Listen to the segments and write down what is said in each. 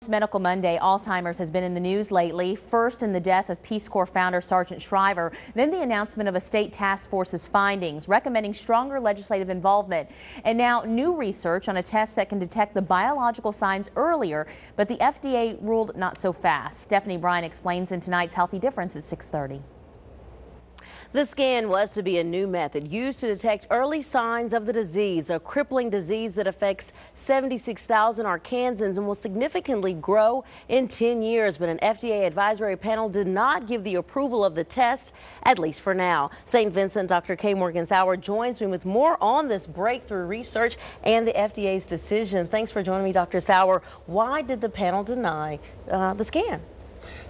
Medical Monday, Alzheimer's has been in the news lately. First in the death of Peace Corps founder Sergeant Shriver, then the announcement of a state task force's findings recommending stronger legislative involvement. And now new research on a test that can detect the biological signs earlier, but the FDA ruled not so fast. Stephanie Bryan explains in tonight's Healthy Difference at 6:30. The scan was to be a new method used to detect early signs of the disease, a crippling disease that affects 76,000 Arkansans and will significantly grow in 10 years. But an FDA advisory panel did not give the approval of the test, at least for now. St. Vincent Dr. K. Morgan Sauer joins me with more on this breakthrough research and the FDA's decision. Thanks for joining me, Dr. Sauer. Why did the panel deny the scan?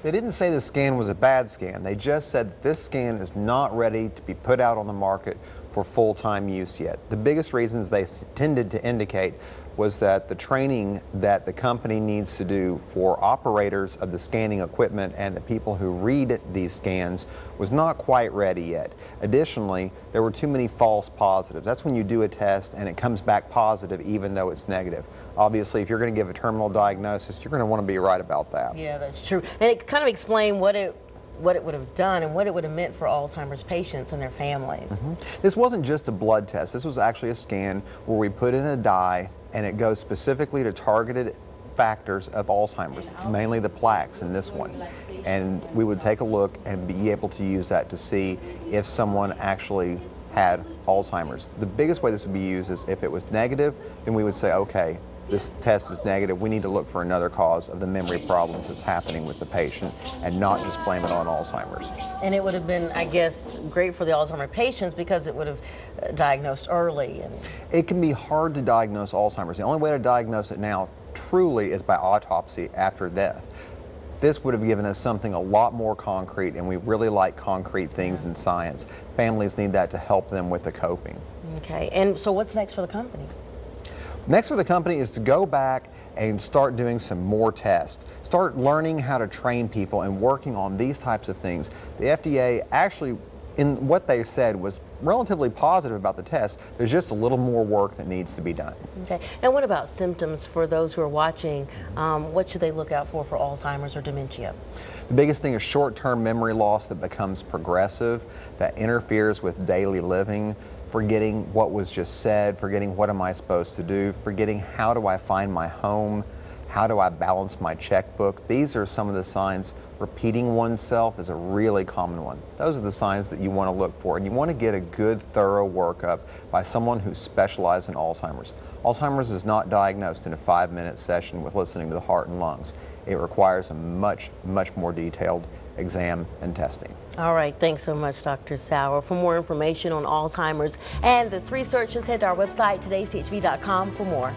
They didn't say the scan was a bad scan. They just said this scan is not ready to be put out on the market for full-time use yet. The biggest reasons they tended to indicate was that the training that the company needs to do for operators of the scanning equipment and the people who read these scans was not quite ready yet. Additionally, there were too many false positives. That's when you do a test and it comes back positive even though it's negative. Obviously, if you're going to give a terminal diagnosis, you're going to want to be right about that. Yeah, that's true. And it kind of explained what it would have done and what it would have meant for Alzheimer's patients and their families. This wasn't just a blood test. This was actually a scan where we put in a dye and it goes specifically to targeted factors of Alzheimer's, mainly the plaques in this one. And we would take a look and be able to use that to see if someone actually had Alzheimer's. The biggest way this would be used is if it was negative, then we would say, okay, this test is negative, we need to look for another cause of the memory problems that's happening with the patient and not just blame it on Alzheimer's. And it would have been, I guess, great for the Alzheimer's patients because it would have diagnosed early. And it can be hard to diagnose Alzheimer's. The only way to diagnose it now truly is by autopsy after death. This would have given us something a lot more concrete, and we really like concrete things in science. Families need that to help them with the coping. Okay, and so what's next for the company? Next for the company is to go back and start doing some more tests. Start learning how to train people and working on these types of things. The FDA actually, in what they said, was relatively positive about the test. There's just a little more work that needs to be done. Okay. Now what about symptoms for those who are watching? What should they look out for Alzheimer's or dementia? The biggest thing is short-term memory loss that becomes progressive, that interferes with daily living, forgetting what was just said, forgetting what am I supposed to do, forgetting how do I find my home, how do I balance my checkbook. These are some of the signs. Repeating oneself is a really common one. Those are the signs that you want to look for, and you want to get a good, thorough workup by someone who specializes in Alzheimer's. Alzheimer's is not diagnosed in a 5-minute session with listening to the heart and lungs. It requires a much, much more detailed exam and testing. All right, thanks so much, Dr. Sauer. For more information on Alzheimer's and this research, just head to our website, today'sthv.com, for more.